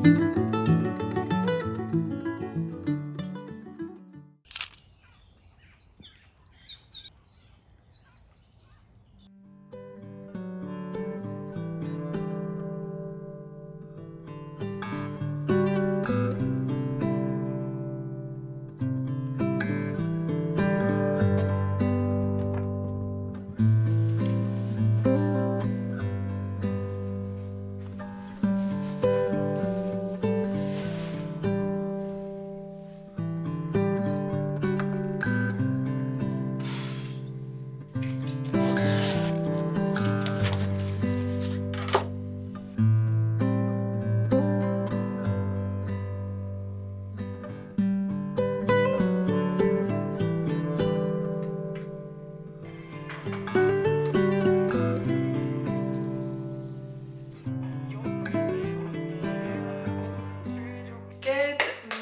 Good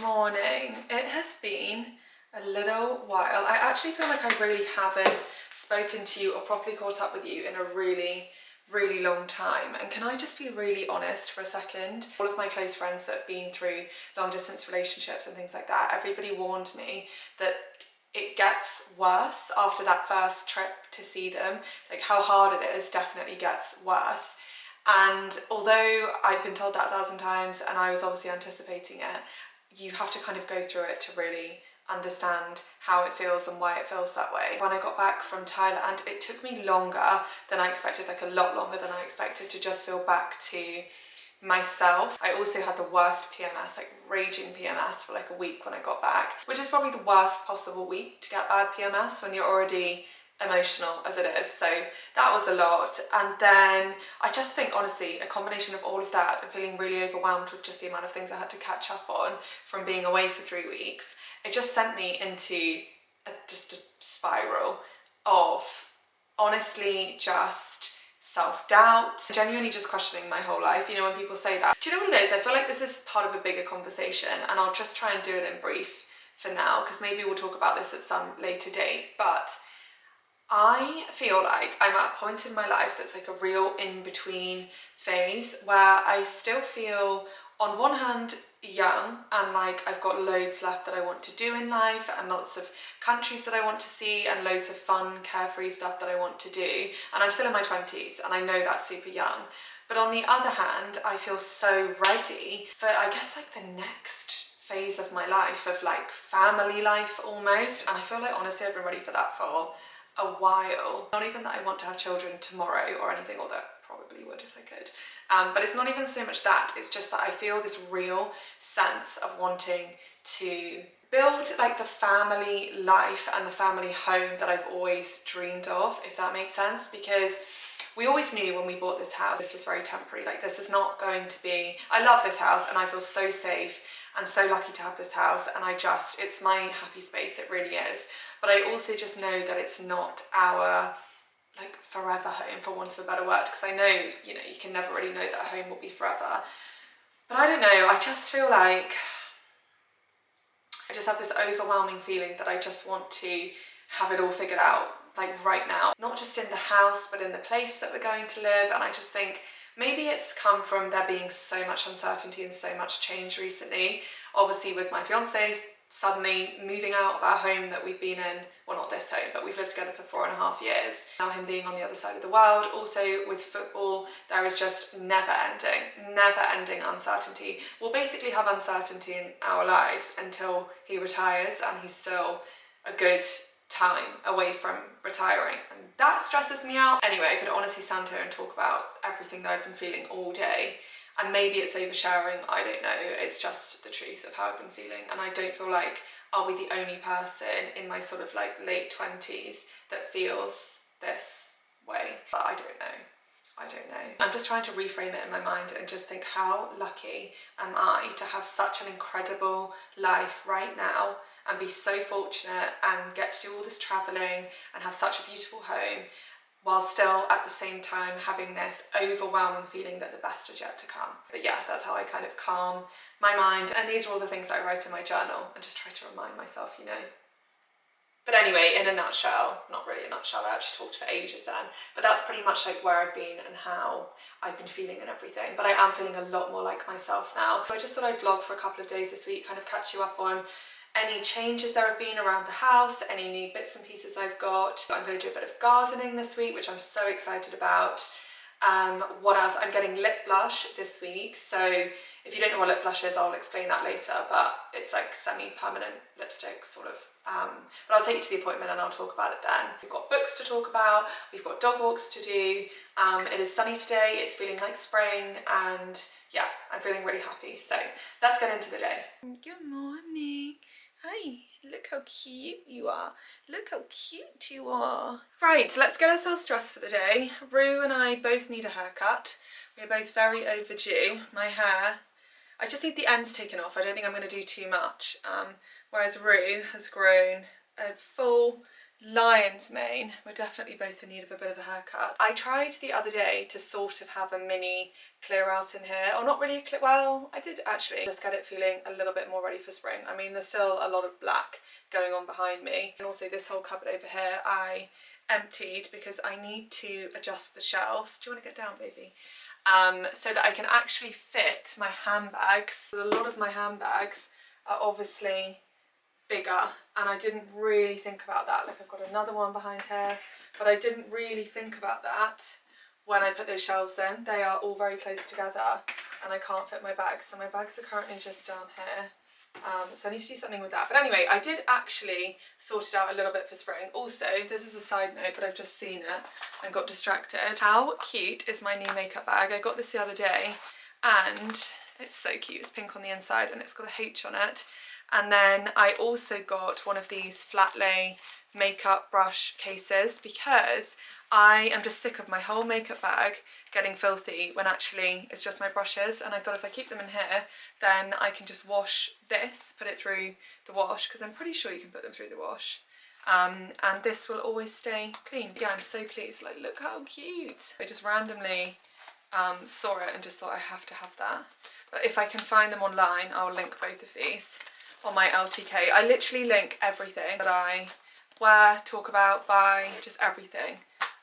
morning. It has been a little while. I actually feel like I really haven't spoken to you or properly caught up with you in a really long time. And can I just be really honest for a second? All of my close friends that have been through long distance relationships and things like that, everybody warned me that it gets worse after that first trip to see them. Like, how hard it is definitely gets worse. And although I'd been told that 1,000 times and I was obviously anticipating it, you have to kind of go through it to really understand how it feels and why it feels that way. When I got back from Thailand, it took me longer than I expected, like a lot longer than I expected, to just feel back to myself. I also had the worst PMS, like raging PMS, for like a week when I got back, which is probably the worst possible week to get bad PMS when you're already emotional as it is. So that was a lot. And then I just think, honestly, a combination of all of that and feeling really overwhelmed with just the amount of things I had to catch up on from being away for 3 weeks, it just sent me into just a spiral of honestly just self-doubt, genuinely just questioning my whole life. You know, when people say that, do you know what it is? I feel like this is part of a bigger conversation, and I'll just try and do it in brief for now, because maybe we'll talk about this at some later date. But I feel like I'm at a point in my life that's like a real in-between phase where I still feel, on one hand, young and like I've got loads left that I want to do in life and lots of countries that I want to see and loads of fun, carefree stuff that I want to do. And I'm still in my 20s and I know that's super young. But on the other hand, I feel so ready for, I guess, like the next phase of my life, of like family life almost. And I feel like, honestly, I've been ready for that for a while. Not even that I want to have children tomorrow or anything, although I probably would if I could. But it's not even so much that, it's just that I feel this real sense of wanting to build like the family life and the family home that I've always dreamed of, if that makes sense. Because we always knew when we bought this house, this was very temporary. Like, this is not going to be, I love this house and I feel so safe and so lucky to have this house, and it's my happy space, it really is. But I also just know that it's not our like forever home, for want of a better word, because I know, you know, you can never really know that a home will be forever. But I don't know, I just feel like I just have this overwhelming feeling that I just want to have it all figured out, like right now. Not just in the house, but in the place that we're going to live. And I just think maybe it's come from there being so much uncertainty and so much change recently. Obviously with my fiance suddenly moving out of our home that we've been in, well, not this home, but we've lived together for 4.5 years. Now him being on the other side of the world. Also with football, there is just never ending uncertainty. We'll basically have uncertainty in our lives until he retires, and he's still a good time away from retiring, and that stresses me out. Anyway, I could honestly stand here and talk about everything that I've been feeling all day, and maybe it's oversharing, I don't know. It's just the truth of how I've been feeling, and I don't feel like I'll be the only person in my sort of like late 20s that feels this way. But I don't know. I'm just trying to reframe it in my mind and just think, how lucky am I to have such an incredible life right now and be so fortunate and get to do all this traveling and have such a beautiful home, while still at the same time having this overwhelming feeling that the best is yet to come. But yeah, that's how I kind of calm my mind. And these are all the things that I write in my journal and just try to remind myself, you know. But anyway, in a nutshell, not really a nutshell, I actually talked for ages then, but that's pretty much like where I've been and how I've been feeling and everything. But I am feeling a lot more like myself now. So I just thought I'd vlog for a couple of days this week, kind of catch you up on any changes there have been around the house, any new bits and pieces I've got. I'm going to do a bit of gardening this week, which I'm so excited about. What else? I'm getting lip blush this week. So if you don't know what lip blush is, I'll explain that later, but it's like semi-permanent lipstick sort of. But I'll take you to the appointment and I'll talk about it then. We've got books to talk about, we've got dog walks to do. It is sunny today, it's feeling like spring, and yeah, I'm feeling really happy. So let's get into the day. Good morning. Hi, look how cute you are. Look how cute you are. Right, so let's get ourselves dressed for the day. Rue and I both need a haircut. We're both very overdue. My hair, I just need the ends taken off. I don't think I'm going to do too much. Whereas Rue has grown a full lion's mane. We're definitely both in need of a bit of a haircut. I tried the other day to sort of have a mini clear out in here, or not really a clear, well, I did actually just get it feeling a little bit more ready for spring. I mean, there's still a lot of black going on behind me. And also this whole cupboard over here, I emptied because I need to adjust the shelves. Do you want to get down, baby? So that I can actually fit my handbags. A lot of my handbags are obviously bigger, and I didn't really think about that. Like, I've got another one behind here, but I didn't really think about that when I put those shelves in. They are all very close together and I can't fit my bags, so my bags are currently just down here. So I need to do something with that. But anyway, I did actually sort it out a little bit for spring. Also, this is a side note, but I've just seen it and got distracted. How cute is my new makeup bag? I got this the other day and it's so cute. It's pink on the inside and it's got a H on it. And then I also got one of these flat lay makeup brush cases because I am just sick of my whole makeup bag getting filthy when actually it's just my brushes. And I thought if I keep them in here, then I can just wash this, put it through the wash, because I'm pretty sure you can put them through the wash. And this will always stay clean. Yeah, I'm so pleased. Like, look how cute. I just randomly saw it and just thought I have to have that. But if I can find them online, I'll link both of these on my LTK. I literally link everything that I wear, talk about, buy, just everything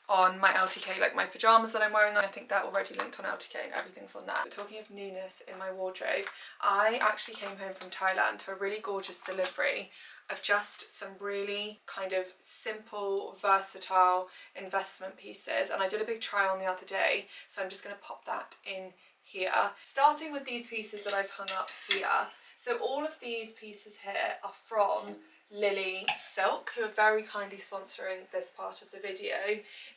on my LTK, like my pyjamas that I'm wearing. I think they're already linked on LTK and everything's on that. But talking of newness in my wardrobe, I actually came home from Thailand to a really gorgeous delivery of just some really kind of simple, versatile investment pieces. And I did a big try on the other day, so I'm just going to pop that in here. Starting with these pieces that I've hung up here. So all of these pieces here are from Lily Silk, who are very kindly sponsoring this part of the video.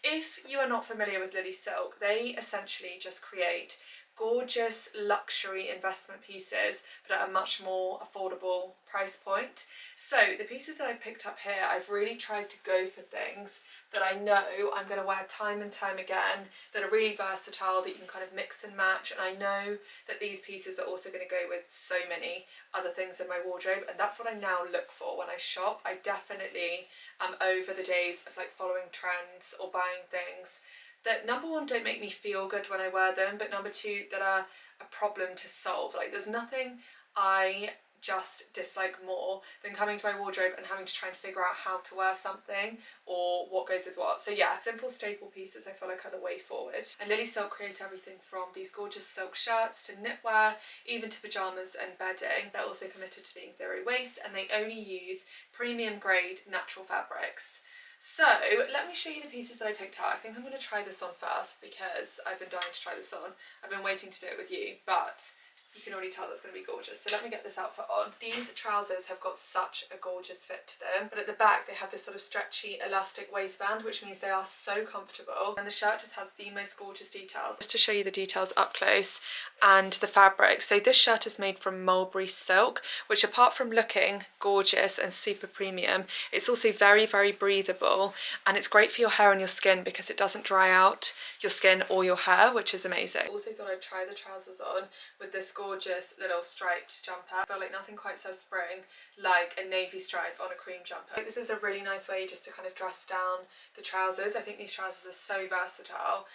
If you are not familiar with Lily Silk, they essentially just create gorgeous luxury investment pieces, but at a much more affordable price point. So the pieces that I picked up here, I've really tried to go for things that I know I'm going to wear time and time again, that are really versatile, that you can kind of mix and match. And I know that these pieces are also going to go with so many other things in my wardrobe, and that's what I now look for when I shop. I definitely am over the days of like following trends or buying things that, number one, don't make me feel good when I wear them, but number two, that are a problem to solve. Like, there's nothing I just dislike more than coming to my wardrobe and having to try and figure out how to wear something or what goes with what. So yeah, simple staple pieces I feel like are the way forward. And Lily Silk create everything from these gorgeous silk shirts to knitwear, even to pyjamas and bedding. They're also committed to being zero waste, and they only use premium grade natural fabrics. So let me show you the pieces that I picked out. I think I'm going to try this on first because I've been dying to try this on. I've been waiting to do it with you, but you can already tell that's going to be gorgeous. So let me get this outfit on. These trousers have got such a gorgeous fit to them, but at the back they have this sort of stretchy elastic waistband, which means they are so comfortable. And the shirt just has the most gorgeous details. Just to show you the details up close and the fabric. So this shirt is made from mulberry silk, which apart from looking gorgeous and super premium, it's also very, very breathable, and it's great for your hair and your skin because it doesn't dry out your skin or your hair, which is amazing. I also thought I'd try the trousers on with this gorgeous gorgeous little striped jumper. I feel like nothing quite says spring like a navy stripe on a cream jumper. This is a really nice way just to kind of dress down the trousers. I think these trousers are so versatile.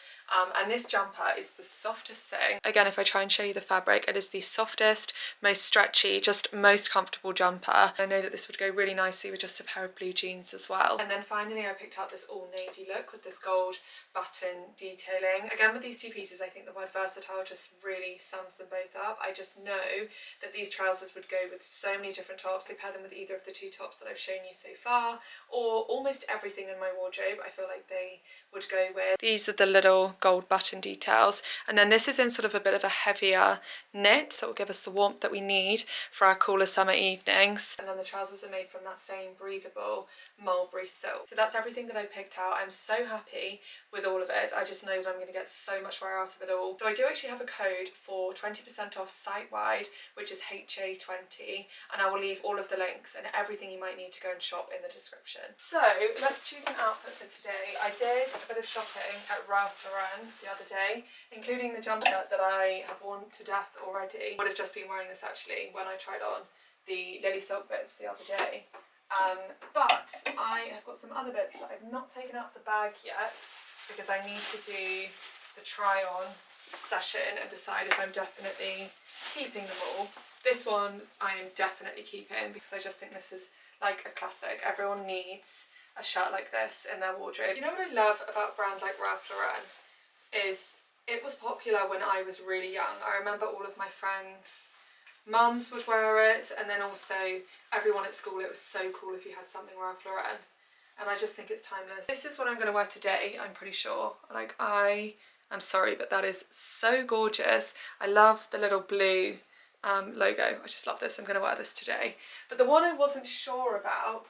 And this jumper is the softest thing. Again, if I try and show you the fabric, it is the softest, most stretchy, just most comfortable jumper. I know that this would go really nicely with just a pair of blue jeans as well. And then finally I picked up this all navy look with this gold button detailing. Again, with these two pieces, I think the word versatile just really sums them both up. I just know that these trousers would go with so many different tops. I pair them with either of the two tops that I've shown you so far, or almost everything in my wardrobe I feel like they would go with. These are the little gold button details, and then this is in sort of a bit of a heavier knit, so it will give us the warmth that we need for our cooler summer evenings. And then the trousers are made from that same breathable mulberry silk. So that's everything that I picked out. I'm so happy with all of it. I just know that I'm going to get so much wear out of it all. So I do actually have a code for 20% off site-wide, which is HA20, and I will leave all of the links and everything you might need to go and shop in the description. So let's choose an outfit for today. I did a bit of shopping at Ralph Lauren the other day, including the jumper that I have worn to death already. Would have just been wearing this actually when I tried on the Lily Silk bits the other day. But I have got some other bits that I've not taken out of the bag yet because I need to do the try on session and decide if I'm definitely keeping them all. This one I am definitely keeping because I just think this is like a classic. Everyone needs a shirt like this in their wardrobe. You know what I love about a brand like Ralph Lauren is it was popular when I was really young. I remember all of my friends' mums would wear it, and then also everyone at school, it was so cool if you had something Ralph Lauren, and I just think it's timeless. This is what I'm going to wear today, I'm pretty sure. Like, I'm sorry, but that is so gorgeous. I love the little blue logo. I just love this. I'm going to wear this today. But the one I wasn't sure about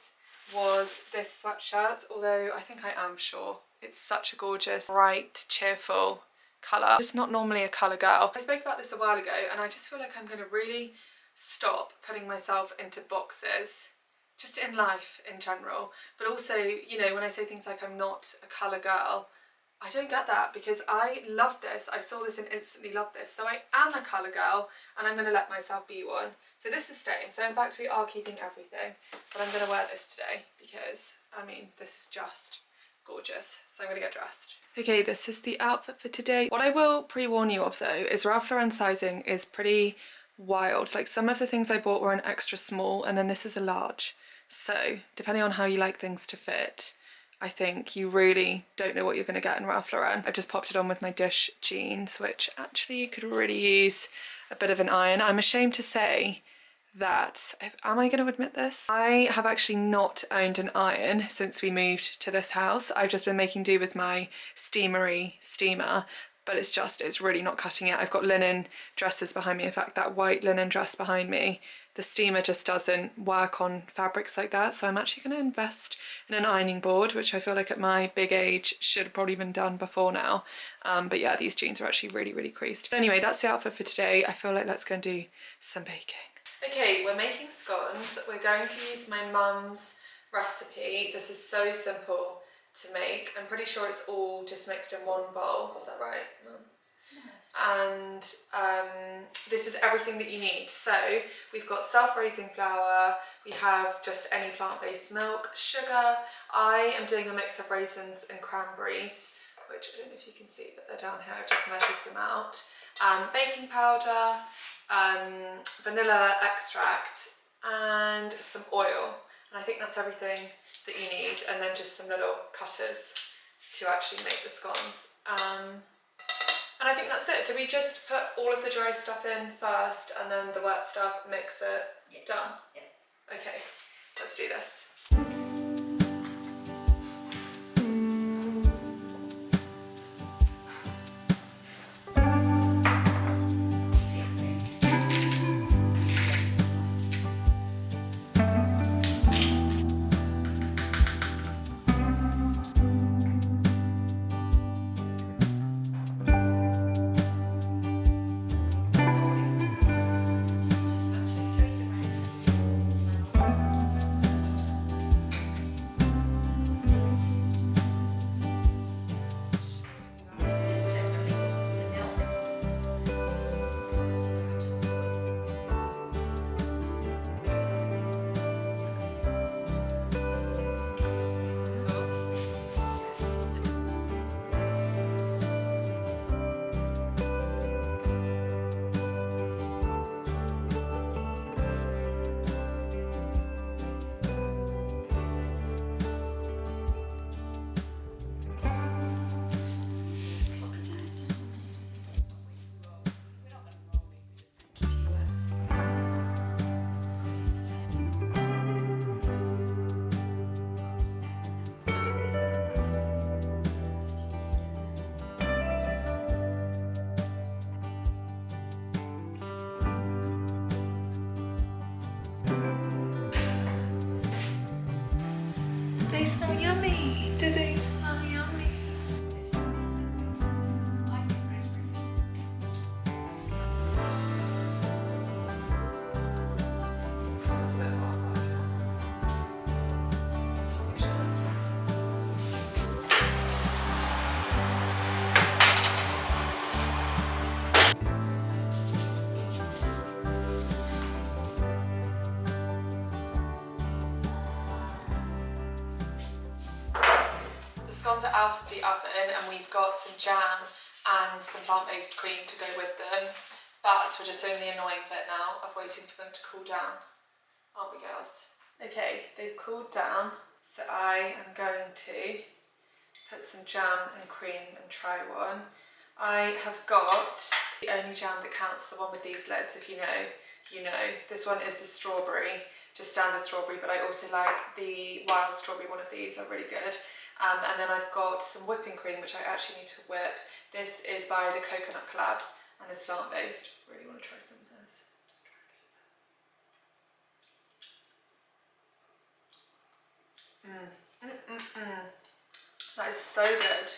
was this sweatshirt, although I think I am sure. It's such a gorgeous, bright, cheerful colour. Just not normally a colour girl. I spoke about this a while ago, and I just feel like I'm going to really stop putting myself into boxes, just in life in general. But also, you know, when I say things like I'm not a colour girl, I don't get that, because I love this. I saw this and instantly loved this. So I am a colour girl, and I'm going to let myself be one. So this is staying. So in fact, we are keeping everything, but I'm going to wear this today because, I mean, this is just gorgeous. So I'm going to get dressed. Okay, this is the outfit for today. What I will pre-warn you of though is Ralph Lauren sizing is pretty wild. Like, some of the things I bought were an extra small, and then this is a large. So depending on how you like things to fit, I think you really don't know what you're going to get in Ralph Lauren. I've just popped it on with my Dish jeans, which actually could really use a bit of an iron. I'm ashamed to say that, am I going to admit this? I have actually not owned an iron since we moved to this house. I've just been making do with my steamery steamer, but it's really not cutting it. I've got linen dresses behind me. In fact, that white linen dress behind me, the steamer just doesn't work on fabrics like that. So I'm actually going to invest in an ironing board, which I feel like at my big age should have probably been done before now. But yeah, these jeans are actually really, really creased. But anyway, that's the outfit for today. I feel like let's go and do some baking. Okay, we're making scones. We're going to use my mum's recipe. This is so simple to make. I'm pretty sure it's all just mixed in one bowl. Is that right, Mum? Yes. And this is everything that you need. So we've got self-raising flour, we have just any plant-based milk, sugar. I am doing a mix of raisins and cranberries, which I don't know if you can see, but they're down here. I've just measured them out. Baking powder, vanilla extract, and some oil. And I think that's everything that you need, and then just some little cutters to actually make the scones. And I think that's it. Do we just put all of the dry stuff in first and then the wet stuff, mix it, yeah. Done? Yeah. Okay, let's do this. smell yummy? Do they smell yummy? That's a bit hot. The scones are out of the oven and we've got some jam and some plant-based cream to go with them, but we're just doing the annoying bit now of waiting for them to cool down, aren't we girls? Okay, they've cooled down, so I am going to put some jam and cream and try one. I have got the only jam that counts, the one with these lids, if you know, you know. This one is the strawberry, just standard strawberry, but I also like the wild strawberry one of these, are really good. And then I've got some whipping cream, which I actually need to whip. This is by the Coconut Collab and is plant-based. Really want to try some of this. That is so good.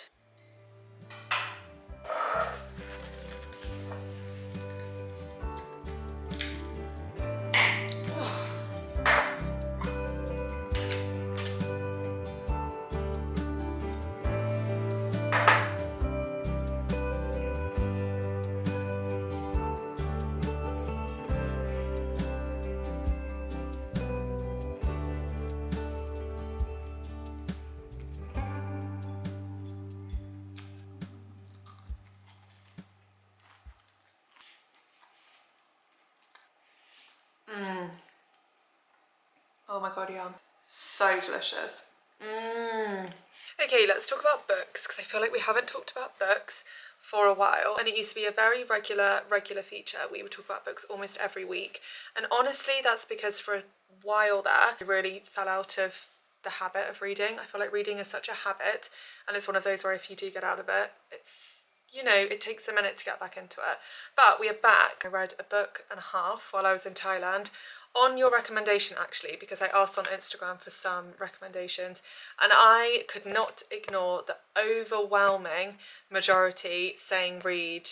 Oh my god, yeah. So delicious. Okay, let's talk about books, because I feel like we haven't talked about books for a while, and it used to be a very regular feature. We would talk about books almost every week, and honestly that's because for a while there I really fell out of the habit of reading. I feel like reading is such a habit, and it's one of those where if you do get out of it, it's, you know, it takes a minute to get back into it. But we are back. I read a book and a half while I was in Thailand, on your recommendation actually, because I asked on Instagram for some recommendations, and I could not ignore the overwhelming majority saying read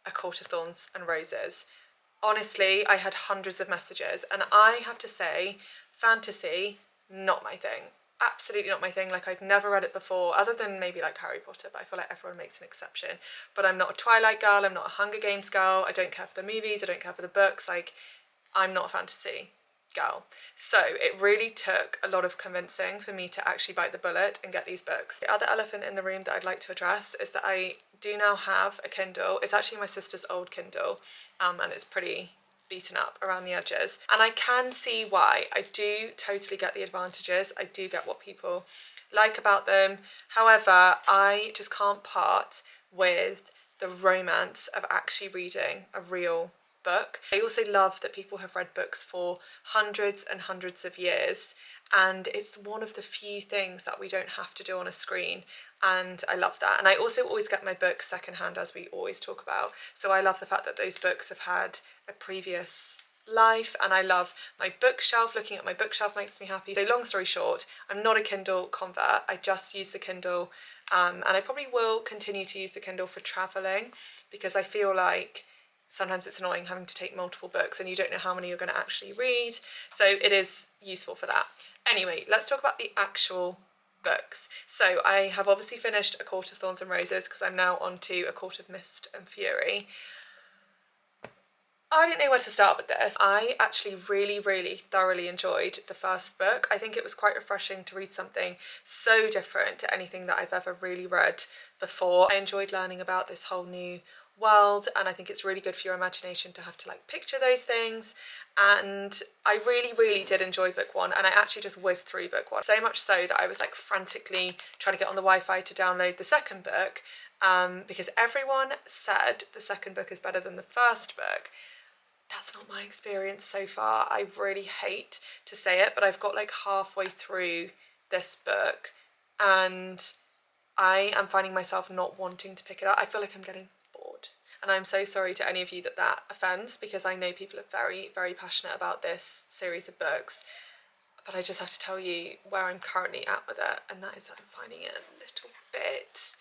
A Court of Thorns and Roses. Honestly, I had hundreds of messages, and I have to say, fantasy, not my thing. Absolutely not my thing. Like, I'd never read it before, other than maybe like Harry Potter, but I feel like everyone makes an exception. But I'm not a Twilight girl, I'm not a Hunger Games girl, I don't care for the movies, I don't care for the books, like, I'm not a fantasy girl. So it really took a lot of convincing for me to actually bite the bullet and get these books. The other elephant in the room that I'd like to address is that I do now have a Kindle. It's actually my sister's old Kindle, and it's pretty beaten up around the edges. And I can see why. I do totally get the advantages. I do get what people like about them. However, I just can't part with the romance of actually reading a real book. I also love that people have read books for hundreds and hundreds of years, and it's one of the few things that we don't have to do on a screen, and I love that. And I also always get my books secondhand, as we always talk about, so I love the fact that those books have had a previous life, and I love my bookshelf. Looking at my bookshelf makes me happy. So long story short, I'm not a Kindle convert. I just use the Kindle, and I probably will continue to use the Kindle for traveling, because I feel like sometimes it's annoying having to take multiple books and you don't know how many you're going to actually read, so it is useful for that. Anyway, let's talk about the actual books. So I have obviously finished A Court of Thorns and Roses, because I'm now on to A Court of Mist and Fury. I don't know where to start with this. I actually really thoroughly enjoyed the first book. I think it was quite refreshing to read something so different to anything that I've ever really read before. I enjoyed learning about this whole new world, and I think it's really good for your imagination to have to like picture those things. And I really did enjoy book one, and I actually just whizzed through book one, so much so that I was like frantically trying to get on the Wi-Fi to download the second book, because everyone said the second book is better than the first book. That's not my experience so far. I really hate to say it, but I've got like halfway through this book and I am finding myself not wanting to pick it up. I feel like I'm getting bored. And I'm so sorry to any of you that that offends, because I know people are very passionate about this series of books. but I just have to tell you where I'm currently at with it, and that is that I'm finding it a little bit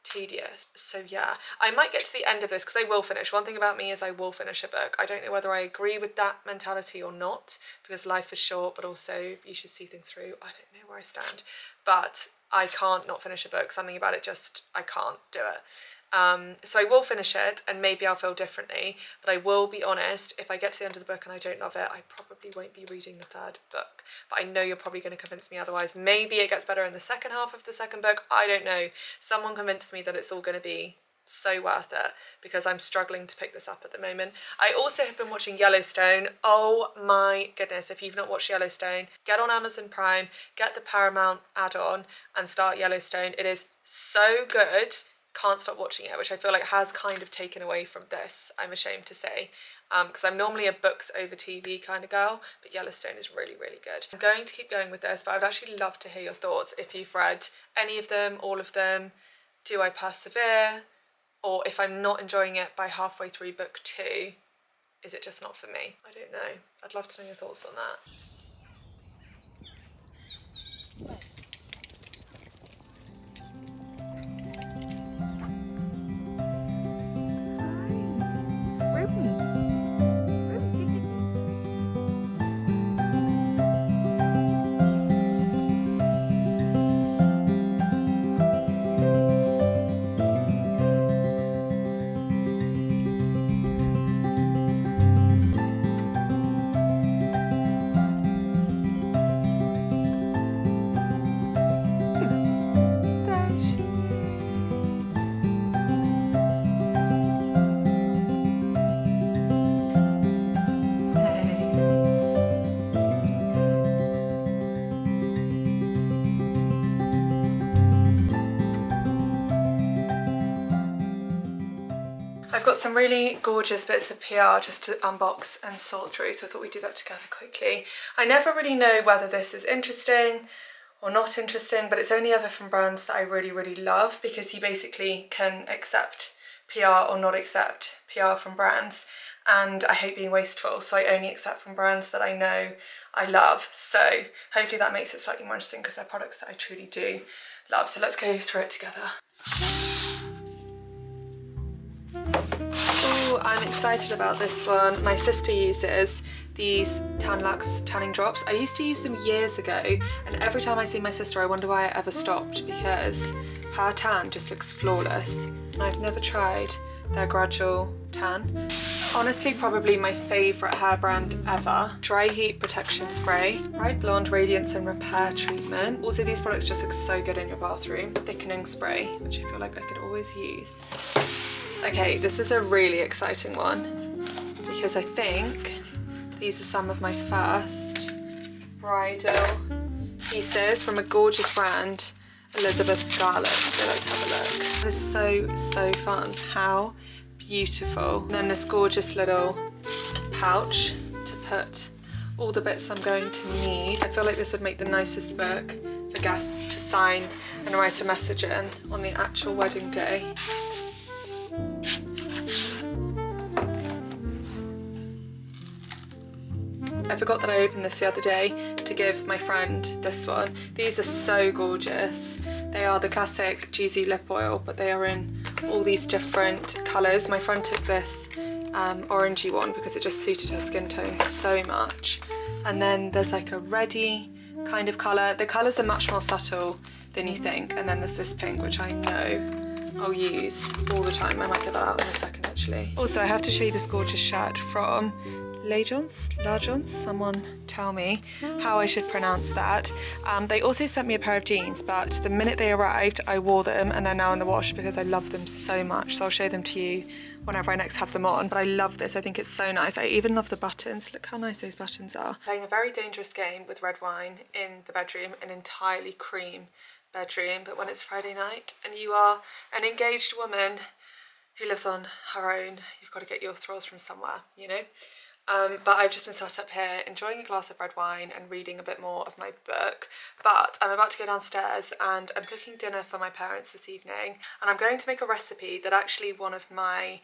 tedious. So yeah, I might get to the end of this because I will finish. One thing about me is I will finish a book. I don't know whether I agree with that mentality or not, because life is short, but also you should see things through. I don't know where I stand, but I can't not finish a book. Something about it just, I can't do it. So I will finish it, and maybe I'll feel differently, but I will be honest, if I get to the end of the book and I don't love it, I probably won't be reading the third book. But I know you're probably going to convince me otherwise. Maybe it gets better in the second half of the second book. I don't know. Someone convinced me that it's all going to be so worth it, because I'm struggling to pick this up at the moment. I also have been watching Yellowstone. Oh my goodness, if you've not watched Yellowstone, get on Amazon Prime, get the Paramount add-on and start Yellowstone. It is so good. Can't stop watching it, which I feel like has kind of taken away from this, I'm ashamed to say, because I'm normally a books over TV kind of girl, but Yellowstone is really, really good. I'm going to keep going with this, but I would actually love to hear your thoughts if you've read any of them, all of them. Do I persevere? Or if I'm not enjoying it by halfway through book 2, is it just not for me? I don't know. I'd love to know your thoughts on that. I've got some really gorgeous bits of PR just to unbox and sort through, so I thought we'd do that together quickly. I never really know whether this is interesting or not interesting, but it's only ever from brands that I really, really love, because you basically can accept PR or not accept PR from brands, and I hate being wasteful, so I only accept from brands that I know I love. So hopefully that makes it slightly more interesting, because they're products that I truly do love. So let's go through it together. Oh, I'm excited about this one. My sister uses these Tan Luxe tanning drops. I used to use them years ago, and every time I see my sister I wonder why I ever stopped, because her tan just looks flawless. And I've never tried their gradual tan. Honestly, probably my favourite hair brand ever. Dry Heat Protection Spray, Bright Blonde Radiance and Repair Treatment. Also, these products just look so good in your bathroom. Thickening Spray, which I feel like I could always use. Okay, this is a really exciting one, because I think these are some of my first bridal pieces from a gorgeous brand, Elizabeth Scarlett. So let's have a look. This is so fun. How beautiful. And then this gorgeous little pouch to put all the bits I'm going to need. I feel like this would make the nicest book for guests to sign and write a message in on the actual wedding day. I forgot that I opened this the other day to give my friend this one. These are so gorgeous. They are the classic Geezy lip oil, but they are in all these different colours. My friend took this orangey one because it just suited her skin tone so much. And then there's like a reddy kind of colour. The colours are much more subtle than you think. And then there's this pink, which I know I'll use all the time. I might get that out in a second actually. Also, I have to show you this gorgeous shirt from L'Agence, someone tell me how I should pronounce that. They also sent me a pair of jeans, but the minute they arrived I wore them, and they're now in the wash because I love them so much. So I'll show them to you whenever I next have them on. But I love this, I think it's so nice. I even love the buttons. Look how nice those buttons are. Playing a very dangerous game with red wine in the bedroom, an entirely cream bedroom, but when it's Friday night and you are an engaged woman who lives on her own, you've got to get your thrills from somewhere, you know? But I've just been sat up here enjoying a glass of red wine and reading a bit more of my book. But I'm about to go downstairs and I'm cooking dinner for my parents this evening, and I'm going to make a recipe that actually one of my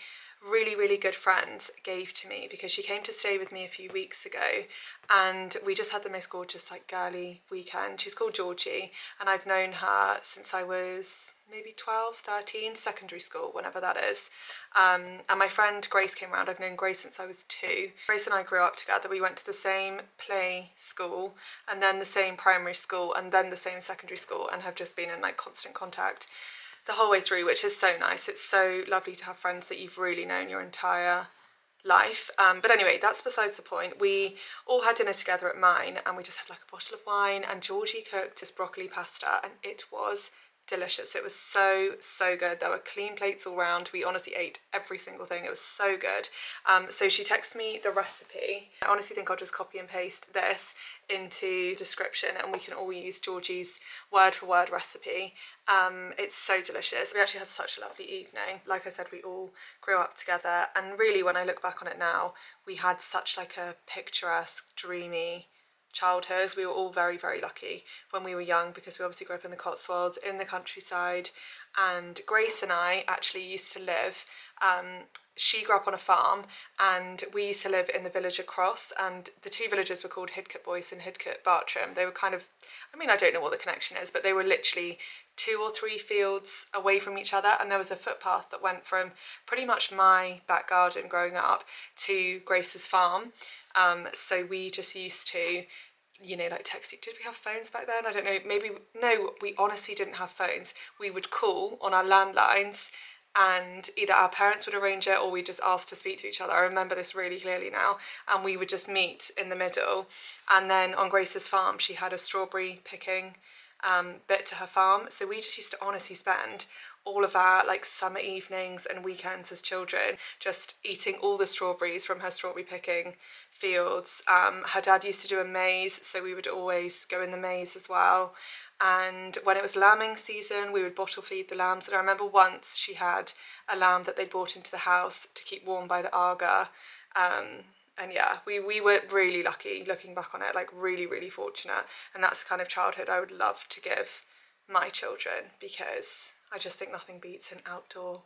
really good friend gave to me because she came to stay with me a few weeks ago, and we just had the most gorgeous like girly weekend. She's called Georgie, and I've known her since I was maybe 12, 13, secondary school, whenever that is. And my friend Grace came around. I've known Grace since I was 2. Grace and I grew up together. We went to the same play school, and then the same primary school, and then the same secondary school, and have just been in like constant contact the whole way through, which is so nice. It's so lovely to have friends that you've really known your entire life. But anyway, that's besides the point. We all had dinner together at mine, and we just had like a bottle of wine, and Georgie cooked this broccoli pasta, and it was delicious. It was so good. There were clean plates all round. We honestly ate every single thing. It was so good. So she texted me the recipe. I honestly think I'll just copy and paste this into description, and we can all use Georgie's word for word recipe. It's so delicious. We actually had such a lovely evening. Like I said, we all grew up together, and really when I look back on it now, we had such like a picturesque, dreamy childhood. We were all very lucky when we were young, because we obviously grew up in the Cotswolds, in the countryside. And Grace and I actually used to live, she grew up on a farm, and we used to live in the village across, and the two villages were called Hidcote Boyce and Hidcote Bartram. They were kind of, I mean, I don't know what the connection is, but they were literally 2 or 3 fields away from each other, and there was a footpath that went from pretty much my back garden growing up to Grace's farm. So we just used to, you know, like text. Did we have phones back then? I don't know. Maybe, no, we honestly didn't have phones. We would call on our landlines, and either our parents would arrange it or we just asked to speak to each other. I remember this really clearly now. And we would just meet in the middle. And then on Grace's farm, she had a strawberry picking bit to her farm. So we just used to honestly spend all of our like summer evenings and weekends as children just eating all the strawberries from her strawberry picking fields. Her dad used to do a maze, so we would always go in the maze as well. And when it was lambing season, we would bottle feed the lambs. And I remember once she had a lamb that they'd brought into the house to keep warm by the Aga. And yeah, we were really lucky looking back on it, like really fortunate. And that's the kind of childhood I would love to give my children, because I just think nothing beats an outdoor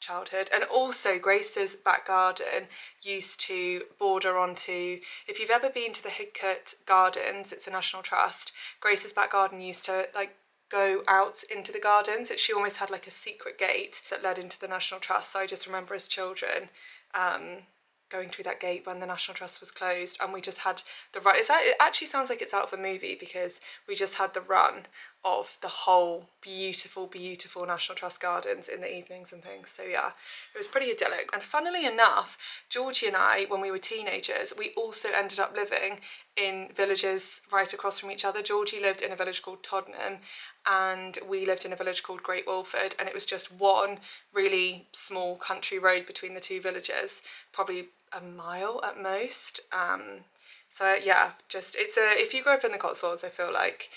childhood. And also Grace's back garden used to border onto, if you've ever been to the Hidcote Gardens, it's a National Trust, Grace's back garden used to like go out into the gardens. She almost had like a secret gate that led into the National Trust. So I just remember as children going through that gate when the National Trust was closed, and we just had the run. It actually sounds like it's out of a movie, because we just had the run of the whole beautiful National Trust gardens in the evenings and things. So yeah, it was pretty idyllic. And funnily enough, Georgie and I, when we were teenagers, we also ended up living in villages right across from each other. Georgie lived in a village called Toddenham, and we lived in a village called Great Walford, and it was just one really small country road between the two villages, probably a mile at most. So yeah, just if you grew up in the Cotswolds, I feel like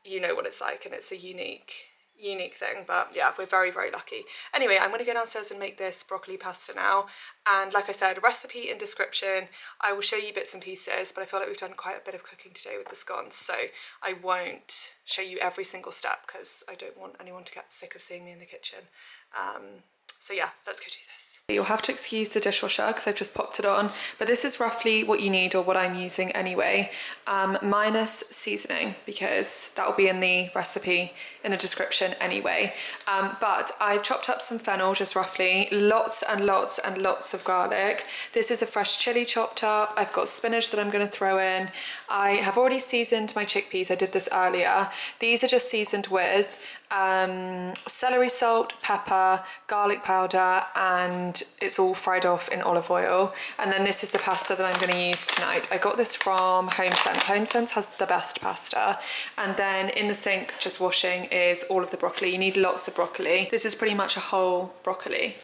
you know what it's like, and it's a unique thing. But yeah, we're very lucky. Anyway, I'm going to go downstairs and make this broccoli pasta now, and like I said, recipe in description. I will show you bits and pieces, but I feel like we've done quite a bit of cooking today with the scones, so I won't show you every single step, because I don't want anyone to get sick of seeing me in the kitchen. So yeah, let's go do this. You'll have to excuse the dishwasher because I've just popped it on, but this is roughly what you need, or what I'm using anyway, minus seasoning, because that will be in the recipe in the description anyway. But I've chopped up some fennel, just roughly, lots and lots of garlic. This is a fresh chilli chopped up. I've got spinach that I'm going to throw in. I have already seasoned my chickpeas. I did this earlier. These are just seasoned with celery salt, pepper, garlic powder, and it's all fried off in olive oil. And then this is the pasta that I'm going to use tonight. I got this from HomeSense. HomeSense has the best pasta. And then in the sink, just washing, is all of the broccoli. You need lots of broccoli. This is pretty much a whole broccoli.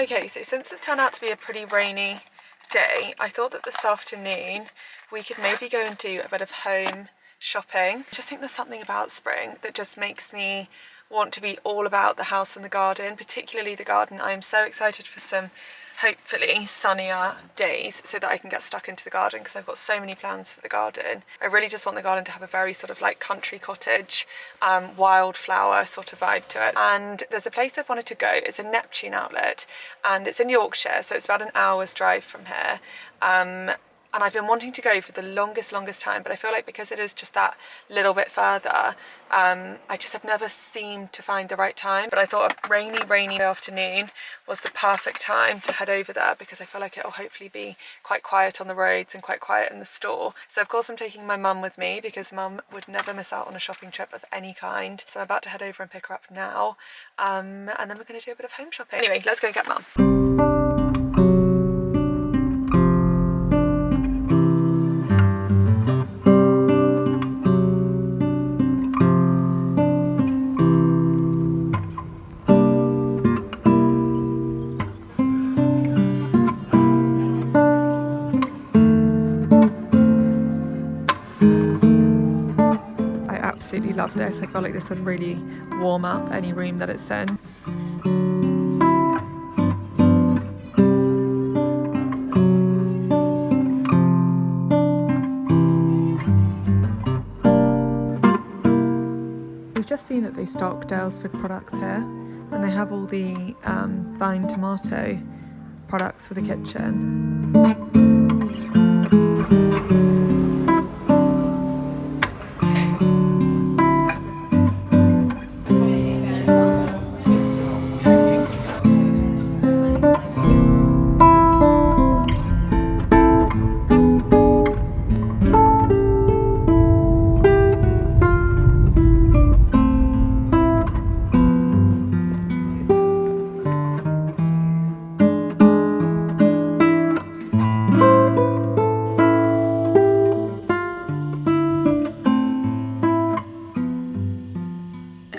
Okay, so since it's turned out to be a pretty rainy day, I thought that this afternoon we could maybe go and do a bit of home shopping. I just think there's something about spring that just makes me want to be all about the house and the garden, particularly the garden. I am so excited for some hopefully sunnier days so that I can get stuck into the garden, because I've got so many plans for the garden. I really just want the garden to have a very sort of like country cottage, wildflower sort of vibe to it. And there's a place I've wanted to go. It's a Neptune outlet and it's in Yorkshire, so it's about an hour's drive from here. And I've been wanting to go for the longest time, but I feel like because it is just that little bit further, I just have never seemed to find the right time. But I thought a rainy afternoon was the perfect time to head over there, because I feel like it'll hopefully be quite quiet on the roads and quite quiet in the store. So of course I'm taking my mum with me, because mum would never miss out on a shopping trip of any kind. So I'm about to head over and pick her up now, and then we're going to do a bit of home shopping. Anyway, let's go and get mum. Absolutely love this. I feel like this would really warm up any room that it's in. We've just seen that they stock Dalesford products here, and they have all the vine tomato products for the kitchen.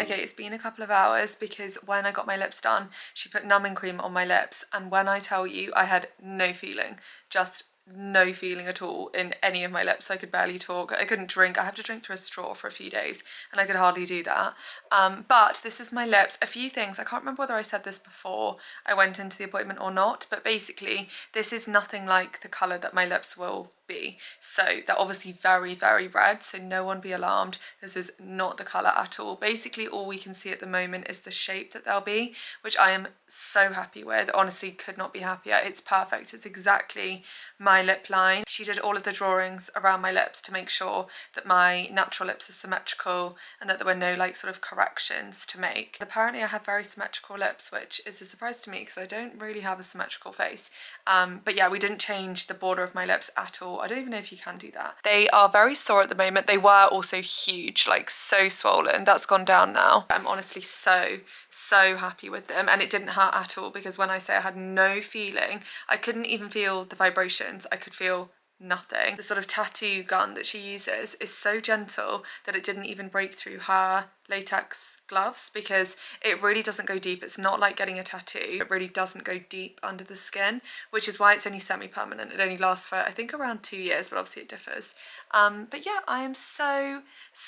Okay, it's been a couple of hours because when I got my lips done, she put numbing cream on my lips, and when I tell you, I had no feeling, just no feeling at all in any of my lips. I could barely talk. I couldn't drink. I have to drink through a straw for a few days, and I could hardly do that. But this is my lips. A few things. I can't remember whether I said this before I went into the appointment or not, but basically this is nothing like the colour that my lips will be. So they're obviously very red, so no one be alarmed. This is not the colour at all. Basically all we can see at the moment is the shape that they'll be, which I am so happy with. Honestly, could not be happier. It's perfect. It's exactly my lip line. She did all of the drawings around my lips to make sure that my natural lips are symmetrical and that there were no like sort of corrections to make. Apparently I have very symmetrical lips, which is a surprise to me because I don't really have a symmetrical face. But yeah, we didn't change the border of my lips at all. I don't even know if you can do that. They are very sore at the moment. They were also huge, like so swollen. That's gone down now. I'm honestly so happy with them, and it didn't hurt at all, because when I say I had no feeling, I couldn't even feel the vibrations. I could feel nothing. The sort of tattoo gun that she uses is so gentle that it didn't even break through her latex gloves, because it really doesn't go deep. It's not like getting a tattoo. It really doesn't go deep under the skin, which is why it's only semi-permanent. It only lasts for I think around 2 years, but obviously it differs. But yeah, I am so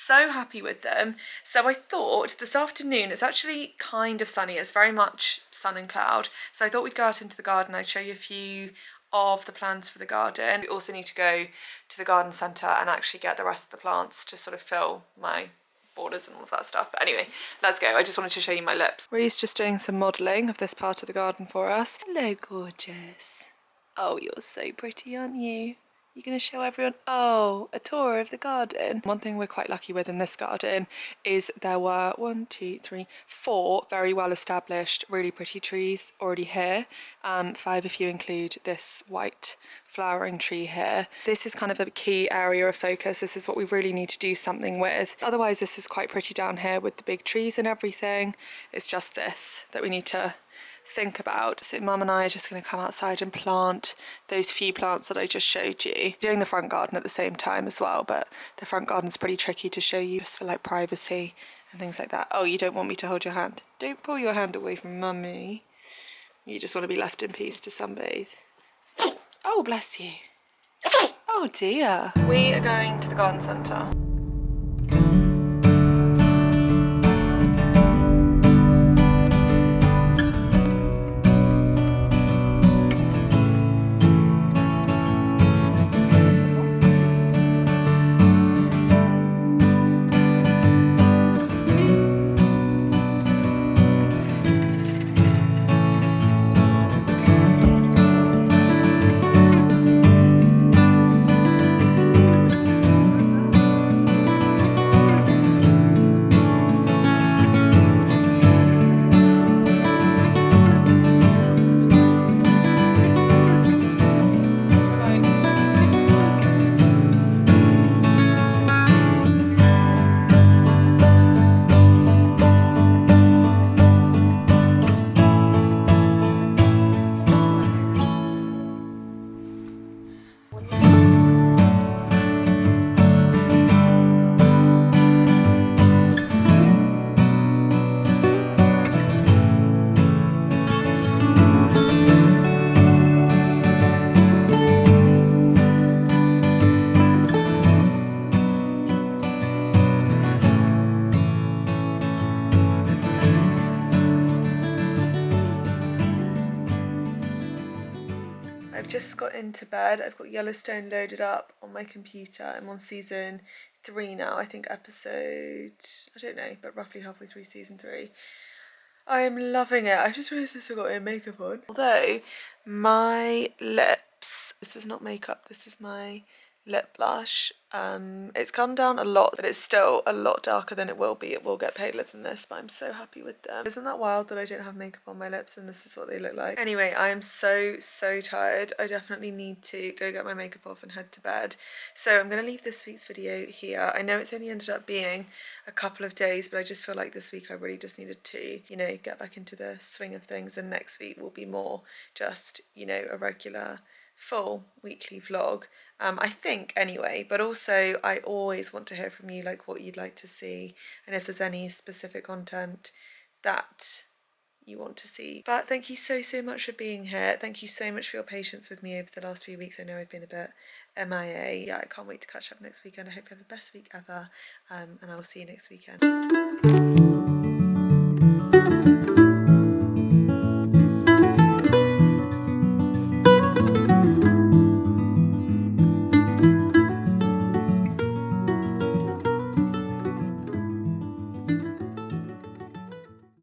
happy with them. So I thought this afternoon, it's actually kind of sunny. It's very much sun and cloud. So I thought we'd go out into the garden. I'd show you a few of the plants for the garden. We also need to go to the garden centre and actually get the rest of the plants to sort of fill my borders and all of that stuff. But anyway, let's go. I just wanted to show you my lips. Ree's just doing some modelling of this part of the garden for us. Hello, gorgeous. Oh, you're so pretty, aren't you? You're going to show everyone, oh, a tour of the garden. One thing we're quite lucky with in this garden is there were 4 very well established, really pretty trees already here. 5 if you include this white flowering tree here. This is kind of a key area of focus. This is what we really need to do something with. Otherwise, this is quite pretty down here with the big trees and everything. It's just this that we need to think about. So Mum and I are just going to come outside and plant those few plants that I just showed you. Doing the front garden at the same time as well, but the front garden's pretty tricky to show you just for like privacy and things like that. Oh, you don't want me to hold your hand? Don't pull your hand away from Mummy. You just want to be left in peace to sunbathe. Oh, bless you. Oh dear. We are going to the garden centre. I've just got into bed. I've got Yellowstone loaded up on my computer. I'm on season 3 now. I think episode, I don't know, but roughly halfway through season 3. I am loving it. I just realised I still got my makeup on. Although my lips, this is not makeup, this is my lip blush. It's come down a lot, but it's still a lot darker than it will be. It will get paler than this, but I'm so happy with them. Isn't that wild that I don't have makeup on my lips and this is what they look like? Anyway, I am so tired. I definitely need to go get my makeup off and head to bed. So I'm going to leave this week's video here. I know it's only ended up being a couple of days, but I just feel like this week I really just needed to, you know, get back into the swing of things, and next week will be more just, you know, a regular full weekly vlog, I think, anyway. But also I always want to hear from you, like what you'd like to see and if there's any specific content that you want to see. But thank you so much for being here. Thank you so much for your patience with me over the last few weeks. I know I've been a bit MIA. Yeah, I can't wait to catch up next weekend. I hope you have the best week ever, and I will see you next weekend.